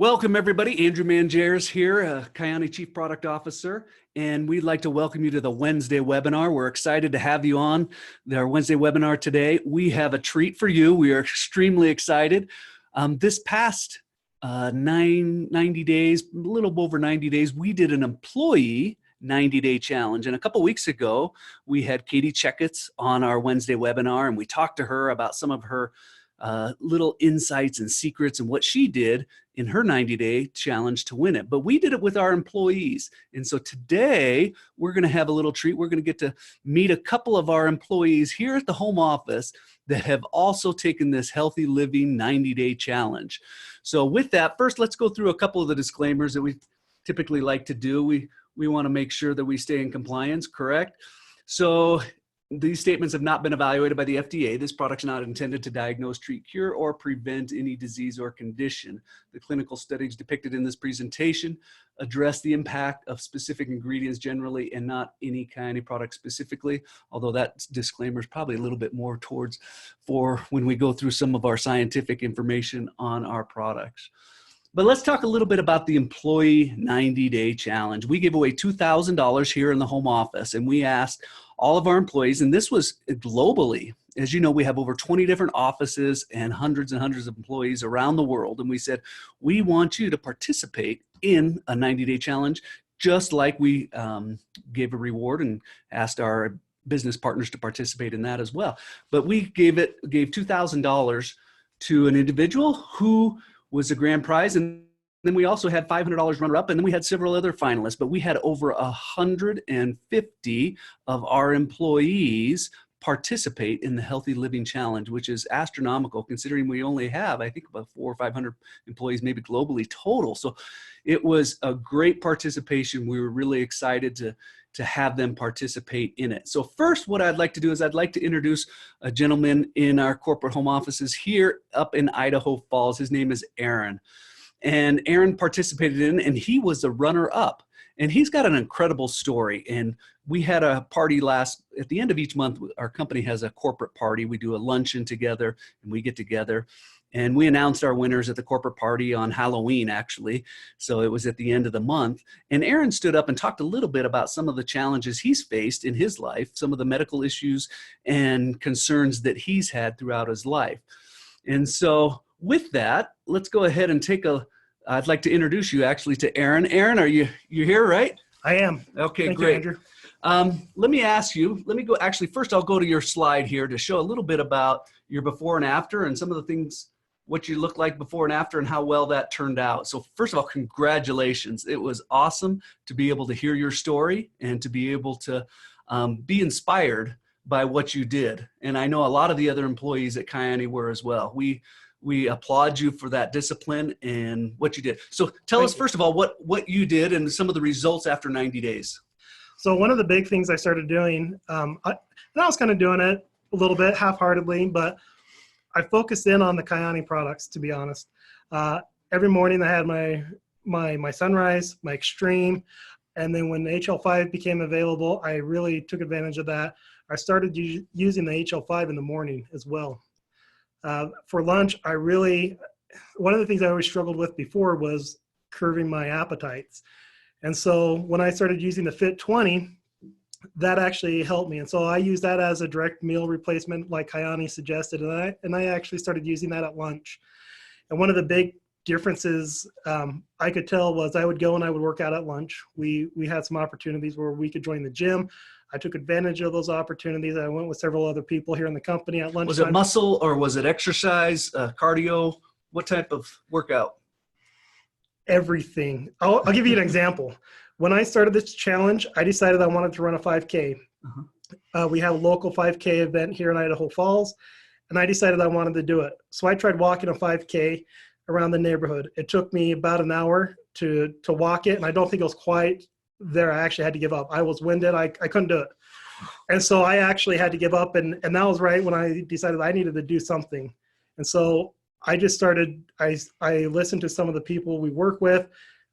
Welcome, everybody. Andrew Mangiers here, Kyäni Chief Product Officer, and we'd like to welcome you to the Wednesday webinar. We're excited to have you on our Wednesday webinar today. We have a treat for you. We are extremely excited. This past 90 days, a little over 90 days, we did an employee 90-day challenge. And a couple weeks ago, we had Katie Checketts on our Wednesday webinar, and we talked to her about some of her little insights and secrets and what she did in her 90-day challenge to win it. But we did it with our employees. And so today we're going to have a little treat. We're going to get to meet a couple of our employees here at the home office that have also taken this healthy living 90-day challenge. So with that, first, let's go through a couple of the disclaimers that we typically like to do. We want to make sure that we stay in compliance, correct? So these statements have not been evaluated by the FDA. This product's not intended to diagnose, treat, cure, or prevent any disease or condition. The clinical studies depicted in this presentation address the impact of specific ingredients generally and not any Kyäni product specifically, although that disclaimer is probably a little bit more towards for when we go through some of our scientific information on our products. But let's talk a little bit about the employee 90-day challenge. We gave away $2,000 here in the home office, and we asked all of our employees, and this was globally. As you know, we have over 20 different offices and hundreds of employees around the world. And we said, we want you to participate in a 90-day challenge, just like we gave a reward and asked our business partners to participate in that as well. But we gave $2,000 to an individual who was a grand prize, and then we also had $500 runner-up, and then we had several other finalists, but we had over 150 of our employees participate in the Healthy Living Challenge, which is astronomical considering we only have, I think, about 400 or 500 employees, maybe globally total. So it was a great participation. We were really excited to have them participate in it. So first, what I'd like to do is I'd like to introduce a gentleman in our corporate home offices here up in Idaho Falls. His name is Aaron. And Aaron participated in, and he was the runner-up. And he's got an incredible story. And we had a party at the end of each month, our company has a corporate party. We do a luncheon together, and we get together. And we announced our winners at the corporate party on Halloween, actually. So it was at the end of the month. And Aaron stood up and talked a little bit about some of the challenges he's faced in his life, some of the medical issues and concerns that he's had throughout his life. And so with that, let's go ahead and I'd like to introduce you actually to Aaron. Aaron, you here, right? I am. Okay, Thank great. you, Andrew. Let me ask you, first I'll go to your slide here to show a little bit about your before and after and some of the things, what you look like before and after and how well that turned out. So first of all, congratulations. It was awesome to be able to hear your story and to be able to be inspired by what you did. And I know a lot of the other employees at Kyäni were as well. We applaud you for that discipline and what you did. So tell us, first of all, what you did and some of the results after 90 days. So one of the big things I started doing, I was kind of doing it a little bit half-heartedly, but I focused in on the Kyäni products, to be honest. Every morning I had my sunrise, my extreme, and then when the HL5 became available, I really took advantage of that. I started using the HL5 in the morning as well. For lunch, one of the things I always struggled with before was curbing my appetites. And so when I started using the Fit 20, that actually helped me. And so I use that as a direct meal replacement like Kyäni suggested. And I actually started using that at lunch. And one of the big differences I could tell was I would go and I would work out at lunch. We had some opportunities where we could join the gym. I took advantage of those opportunities. I went with several other people here in the company at lunchtime. Was it muscle or was it exercise, cardio? What type of workout? Everything. I'll give you an example. When I started this challenge, I decided I wanted to run a 5K. We have a local 5K event here in Idaho Falls, and I decided I wanted to do it. So I tried walking a 5K around the neighborhood. It took me about an hour to walk it, and I don't think it was quite there. I actually had to give up. I was winded. I couldn't do it. And so I actually had to give up, and that was right when I decided I needed to do something. And so I just started, I listened to some of the people we work with.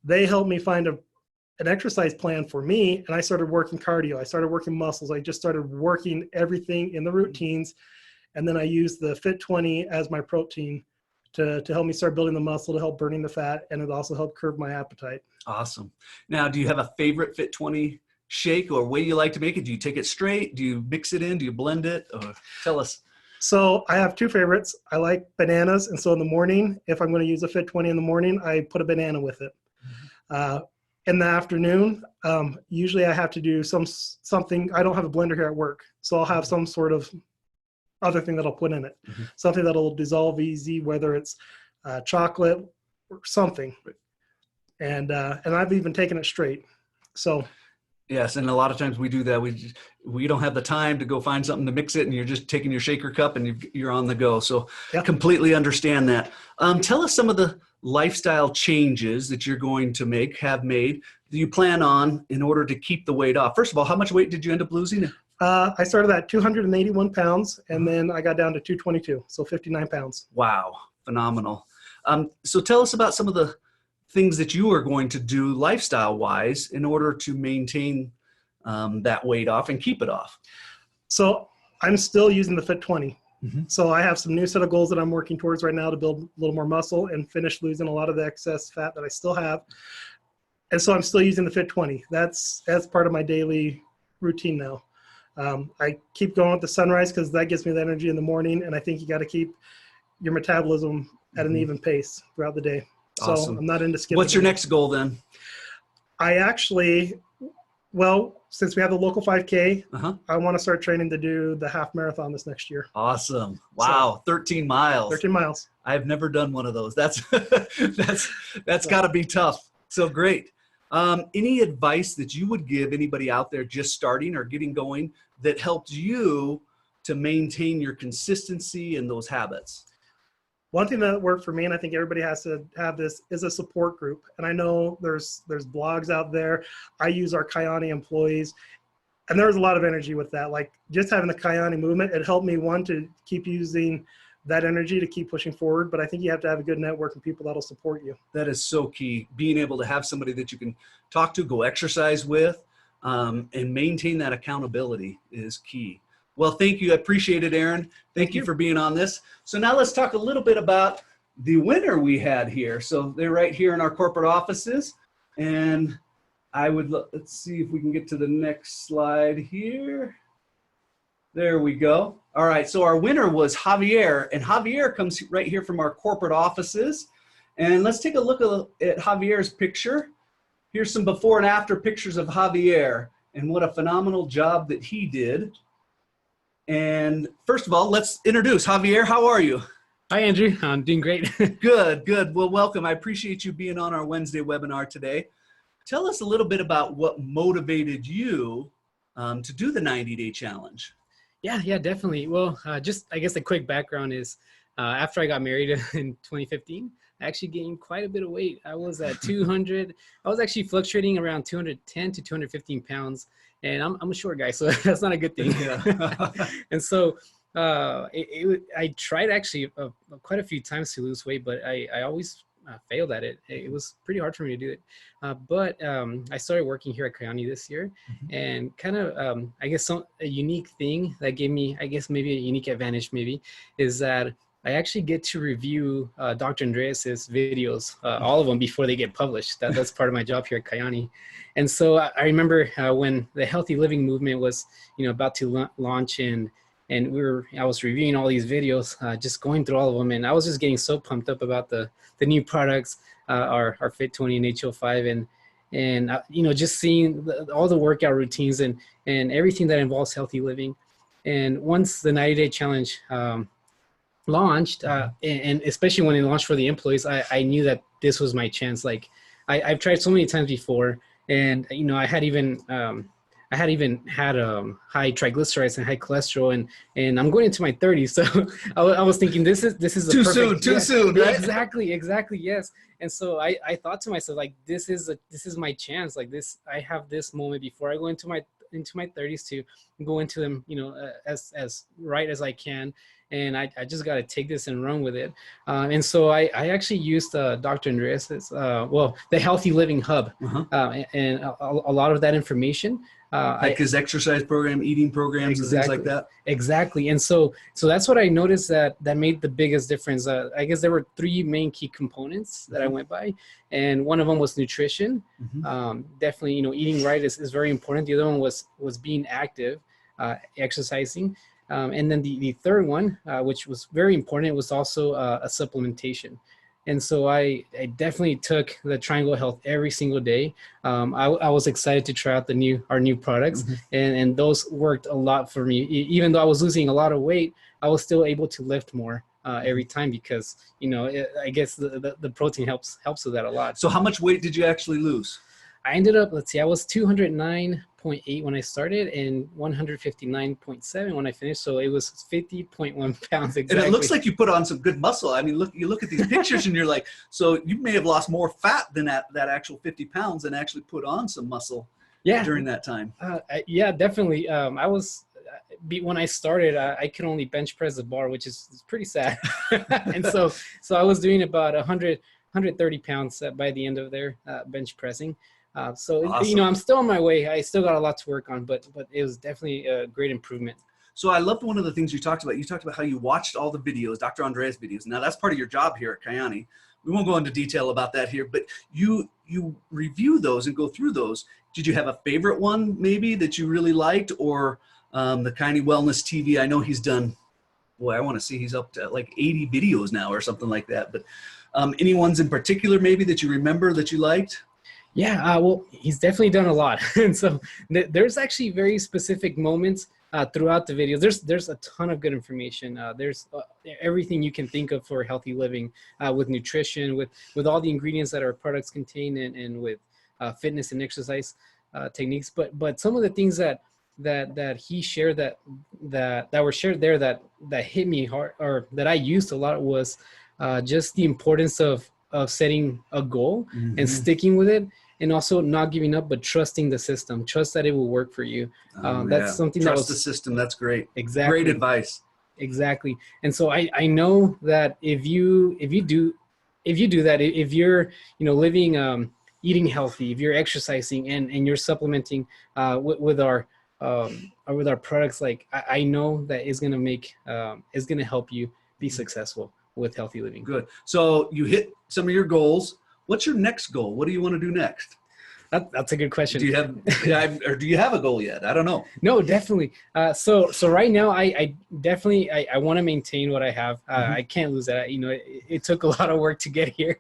They helped me find an exercise plan for me, and I started working cardio. I started working muscles. I just started working everything in the routines, and then I used the Fit 20 as my protein to help me start building the muscle, to help burning the fat, and it also helped curb my appetite. Awesome. Now, do you have a favorite Fit 20 shake or way you like to make it? Do you take it straight? Do you mix it in? Do you blend it? Or tell us. So I have two favorites. I like bananas, and so in the morning, if I'm going to use a Fit 20 in the morning, I put a banana with it. In the afternoon, usually I have to do something. I don't have a blender here at work, so I'll have some sort of other thing that I'll put in it, something that'll dissolve easy, whether it's chocolate or something. And I've even taken it straight. So. Yes, and a lot of times we do that. We don't have the time to go find something to mix it, and you're just taking your shaker cup and you're on the go. So completely understand that. Tell us some of the lifestyle changes that you're going to have made, that you plan on in order to keep the weight off. First of all, how much weight did you end up losing? I started at 281 pounds, and then I got down to 222, so 59 pounds. Wow, phenomenal. So tell us about some of the things that you are going to do lifestyle-wise in order to maintain that weight off and keep it off. So I'm still using the Fit 20. So I have some new set of goals that I'm working towards right now to build a little more muscle and finish losing a lot of the excess fat that I still have. And so I'm still using the Fit 20. That's part of my daily routine now. I keep going with the sunrise because that gives me the energy in the morning, and I think you got to keep your metabolism at an even pace throughout the day. Awesome. So I'm not into skipping. What's your next goal then? I actually, since we have the local 5K, I want to start training to do the half marathon this next year. Awesome. Wow. So, 13 miles. 13 miles. I've never done one of those. That's got to be tough. So great. Any advice that you would give anybody out there just starting or getting going that helped you to maintain your consistency and those habits? One thing that worked for me, and I think everybody has to have this, is a support group. And I know there's blogs out there. I use our Kyäni employees, and there was a lot of energy with that. Like just having the Kyäni movement, it helped me, one, to keep using that energy to keep pushing forward. But I think you have to have a good network of people that'll support you. That is so key. Being able to have somebody that you can talk to, go exercise with, and maintain that accountability is key. Well, thank you. I appreciate it, Aaron. Thank you for being on this. So now let's talk a little bit about the winner we had here. So they're right here in our corporate offices. And let's see if we can get to the next slide here. There we go. All right. So our winner was Javier, and Javier comes right here from our corporate offices. And let's take a look at Javier's picture. Here's some before and after pictures of Javier, and what a phenomenal job that he did. And first of all, let's introduce Javier. How are you? Hi, Andrew. I'm doing great. Good, good. Well, welcome. I appreciate you being on our Wednesday webinar today. Tell us a little bit about what motivated you to do the 90-day challenge. Yeah, definitely. Well, just I guess a quick background is after I got married in 2015, I actually gained quite a bit of weight. I was at 200. I was actually fluctuating around 210 to 215 pounds. And I'm a short guy, so that's not a good thing. Yeah. And so I tried actually quite a few times to lose weight, but I always failed at it. It was pretty hard for me to do it. But I started working here at Kyäni this year, and kind of, I guess a unique thing that gave me, I guess maybe a unique advantage maybe, is that I actually get to review Dr. Andreas's videos, all of them before they get published. That's part of my job here at Kyäni. And so I remember when the healthy living movement was, about to launch, and I was reviewing all these videos, just going through all of them, and I was just getting so pumped up about the new products, our Fit 20 and HO5, and just seeing all the workout routines and everything that involves healthy living. And once the 90-day challenge launched, and especially when it launched for the employees, I knew that this was my chance. Like I've tried so many times before, and I had even had high triglycerides and high cholesterol, and I'm going into my 30s, so I was thinking this is too soon, right? Exactly, yes. And so I thought to myself, like, this is my chance. Like I have this moment before I go into my 30s to go into them, as right as I can. and I just got to take this and run with it. And so I actually used Dr. Andreas's, the Healthy Living Hub, and a lot of that information. Like his exercise program, eating programs, and things like that. Exactly. And so that's what I noticed that made the biggest difference. I guess there were 3 main key components that I went by, and one of them was nutrition. Definitely, eating right is very important. The other one was being active, exercising. And then the third one, which was very important, was also a supplementation. And so I definitely took the Triangle Health every single day. I was excited to try out our new products, and those worked a lot for me. Even though I was losing a lot of weight, I was still able to lift more every time because, I guess the protein helps with that a lot. So how much weight did you actually lose? I ended up, I was 209.8 when I started and 159.7 when I finished. So it was 50.1 pounds exactly. And it looks like you put on some good muscle. I mean, you look at these pictures and you're like, so you may have lost more fat than that actual 50 pounds and actually put on some muscle during that time. Yeah, definitely. When I started, I could only bench press the bar, which is pretty sad. And so I was doing about 130 pounds by the end of their bench pressing. So, awesome. I'm still on my way. I still got a lot to work on, but it was definitely a great improvement. So I loved one of the things you talked about. You talked about how you watched all the videos, Dr. Andreas videos. Now that's part of your job here at Kyäni. We won't go into detail about that here, but you review those and go through those. Did you have a favorite one maybe that you really liked, or the Kyäni Wellness TV? I know he's done, boy, I want to see, he's up to like 80 videos now or something like that. But any ones in particular maybe that you remember that you liked? Yeah, well, he's definitely done a lot. And so there's actually very specific moments throughout the videos. There's a ton of good information. There's everything you can think of for healthy living, with nutrition, with all the ingredients that our products contain, and with fitness and exercise techniques. But some of the things that he shared that were shared there that hit me hard, or that I used a lot, was just the importance of setting a goal and sticking with it, and also not giving up, but trusting the system. Trust that it will work for you. That's something Trust the system. That's great. Exactly. Great advice. Exactly. And so I know that if you do that, if you're living, eating healthy, if you're exercising and you're supplementing with our products, like I know that is gonna help you be successful with healthy living. Good. So you hit some of your goals. What's your next goal? What do you want to do next? That's a good question. Do you have a goal yet? I don't know. No, definitely. So right now, I definitely want to maintain what I have. I can't lose that. It took a lot of work to get here,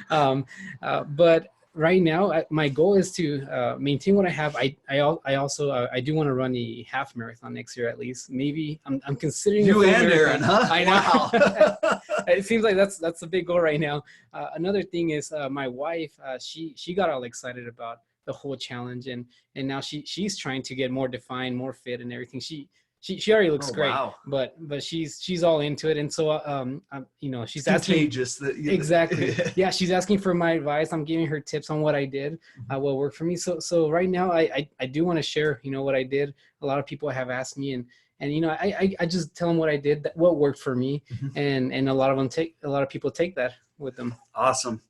but right now, my goal is to maintain what I have. I also I do want to run a half marathon next year at least. Maybe I'm considering you and Aaron, huh? I know. Wow. It seems like that's a big goal right now. Another thing is my wife. She got all excited about the whole challenge, and now she's trying to get more defined, more fit, and everything. She already looks great, wow. but she's all into it, and so she's asking. Contagious. Exactly. Yeah, she's asking for my advice. I'm giving her tips on what I did, what worked for me. So right now I do want to share what I did. A lot of people have asked me, and I just tell them what I did, what worked for me, and a lot of people take that with them. Awesome.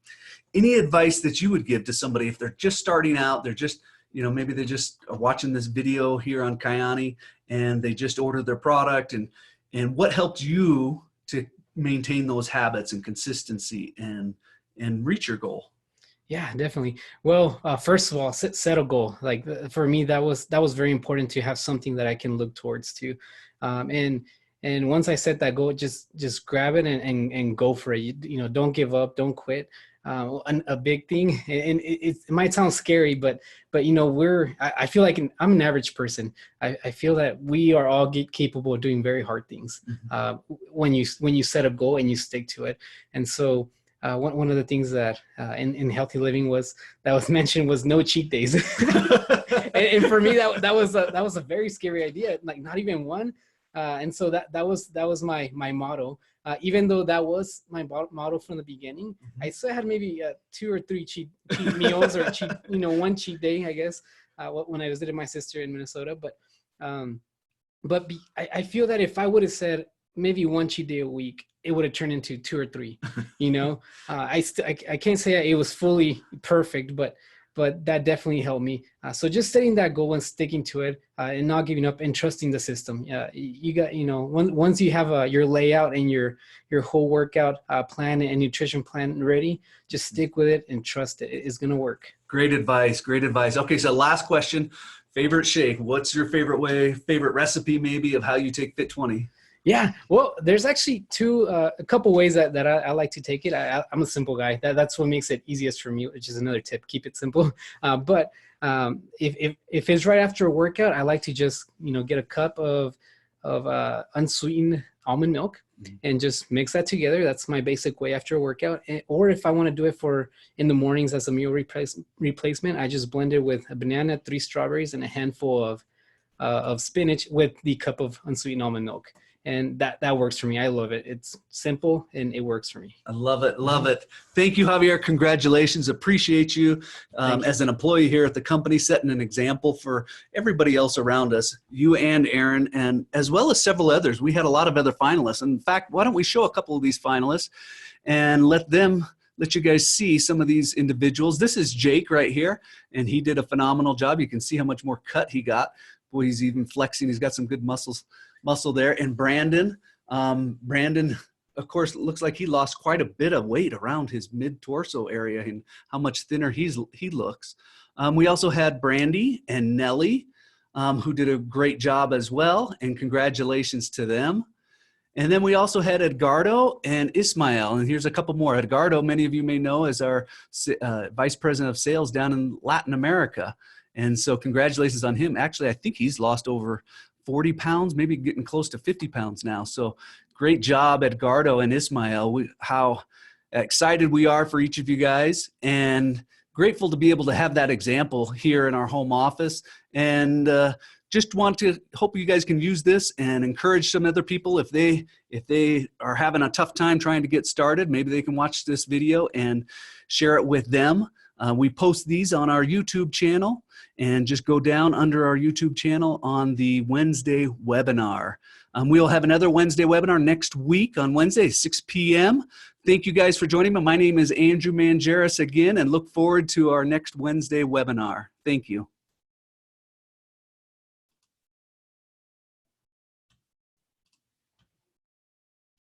Any advice that you would give to somebody if they're just starting out, they're just maybe they're just watching this video here on Kyäni and they just ordered their product, and what helped you to maintain those habits and consistency and reach your goal? Yeah, definitely. Well, first of all, set a goal. Like for me, that was very important to have something that I can look towards to. And once I set that goal, just grab it and go for it. Don't give up, don't quit. A big thing, and it might sound scary, but I feel like I'm an average person. I feel that we are all capable of doing very hard things when you set a goal and you stick to it. And so one of the things that in healthy living was mentioned was no cheat days. and for me that was a very scary idea, like not even one. And so that was my motto. Even though that was my motto from the beginning, I still had maybe 2 or 3 cheat meals or one cheat day, I guess, when I visited my sister in Minnesota. But I feel that if I would have said maybe one cheat day a week, it would have turned into 2 or 3. You know, I can't say it was fully perfect, but that definitely helped me. So just setting that goal and sticking to it, and not giving up and trusting the system. You got, once you have your layout and your whole workout plan and nutrition plan ready, just stick with it and trust it. It's going to work. Great advice. Great advice. Okay. So last question, favorite shake. What's your favorite recipe maybe of how you take Fit 20? Yeah, well, there's actually a couple ways that I like to take it. I'm a simple guy. That's what makes it easiest for me, which is another tip. Keep it simple. But if it's right after a workout, I like to just get a cup of unsweetened almond milk and just mix that together. That's my basic way after a workout. Or if I want to do it for in the mornings as a meal replacement, I just blend it with a banana, 3 strawberries, and a handful of spinach with the cup of unsweetened almond milk. And that works for me. I love it. It's simple and it works for me. I love it. Love it. Thank you, Javier. Congratulations. Appreciate you, as an employee here at the company, setting an example for everybody else around us, you and Aaron, and as well as several others. We had a lot of other finalists. In fact, why don't we show a couple of these finalists and let you guys see some of these individuals. This is Jake right here, and he did a phenomenal job. You can see how much more cut he got. Boy, he's even flexing. He's got some good muscle there. And Brandon, of course, looks like he lost quite a bit of weight around his mid-torso area and how much thinner he looks. We also had Brandy and Nellie, who did a great job as well, and congratulations to them. And then we also had Edgardo and Ismael, and here's a couple more. Edgardo, many of you may know, as our Vice President of Sales down in Latin America. And so congratulations on him. Actually, I think he's lost over 40 pounds, maybe getting close to 50 pounds now. So great job, Edgardo and Ismael. How excited we are for each of you guys, and grateful to be able to have that example here in our home office. And just want to hope you guys can use this and encourage some other people. If they are having a tough time trying to get started, maybe they can watch this video and share it with them. We post these on our YouTube channel, and just go down under our YouTube channel on the Wednesday webinar. We'll have another Wednesday webinar next week on Wednesday, 6 p.m. Thank you guys for joining me. My name is Andrew Mangeris again, and look forward to our next Wednesday webinar. Thank you.